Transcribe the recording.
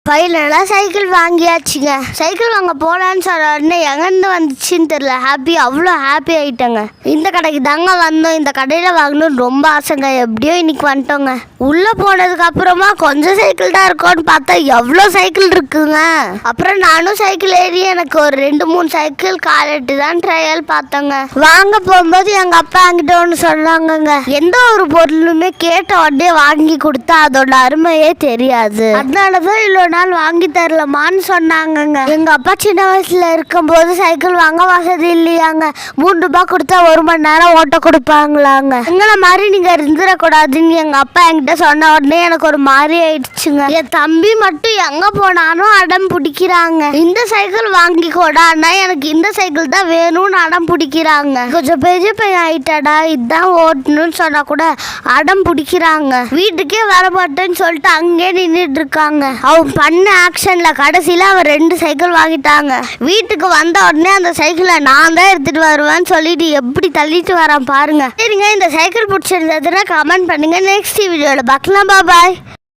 ஃபைனலாக cycle வாங்கியாச்சுங்க. Cycle வாங்க போகலான்னு சொன்ன உடனே எங்கேருந்து வந்துச்சுன்னு தெரியல, அவ்வளோ ஹாப்பி ஆகிட்டேங்க. இந்த கடைக்கு தாங்க வந்தோம், இந்த கடையில் வாங்கணும்னு ரொம்ப ஆசைங்க. எப்படியோ இன்னைக்கு வந்துட்டோங்க. உள்ளே போனதுக்கு அப்புறமா கொஞ்சம் சைக்கிள் தான் இருக்கும்னு பார்த்தா எவ்வளோ சைக்கிள் இருக்குங்க. அப்புறம் நானும் சைக்கிள் ஏறி எனக்கு ஒரு 2-3 சைக்கிள் காலட்டு தான் ட்ரையல் பார்த்தோங்க. வாங்க போகும்போது எங்கள் அப்பா என்கிட்ட ஒன்று சொன்னாங்கங்க, எந்த ஒரு பொருளுமே கேட்ட உடனே வாங்கி கொடுத்தா அதோட அருமையே தெரியாது, அதனாலதான் இவ்வளோ நாள் வாங்கி தரலமான்னு சொன்னாங்கங்க. எங்க அப்பா சின்ன வயசுல இருக்கும்போது சைக்கிள் வாங்க வசதி இல்லையாங்க. 3 ரூபாய் கொடுத்தா 1 மணி நேரம் ஓட்ட கொடுப்பாங்களாங்க. எங்களை மாதிரி நீங்க இருந்துடக்கூடாதுன்னு எங்க அப்பா என்கிட்ட சொன்ன உடனே எனக்கு ஒரு மாதிரி ஆயிடுச்சுங்க. என் தம்பி மட்டும் எங்க போனாலும் அடம் பிடிக்கிறாங்க, இந்த சைக்கிள் வாங்கி கூடான்னா எனக்கு இந்த சைக்கிள் தான் வேணும்னு அடம் பிடிக்கிறாங்க. கொஞ்சம் பெரிய பையன் ஆயிட்டாடா, இதுதான் ஓட்டணும்னு சொன்னா கூட அடம் பிடிக்கிறாங்க. வீட்டுக்கே வர மாட்டேன்னு சொல்லிட்டு அங்கே நின்றுட்டு இருக்காங்க. அவன் பண்ண ஆக்ஷன்ல கடைசியில அவன் 2 சைக்கிள் வாங்கிட்டாங்க. வீட்டுக்கு வந்த உடனே அந்த சைக்கிளை நான் தான் எடுத்துட்டு வருவேன்னு சொல்லிட்டு எப்படி தள்ளிட்டு வரான் பாருங்க. சரிங்க, இந்த சைக்கிள் பிடிச்சிருந்ததுன்னா கமெண்ட் பண்ணுங்க. நெக்ஸ்ட் வீடியோல பார்க்கலாம். பாய்.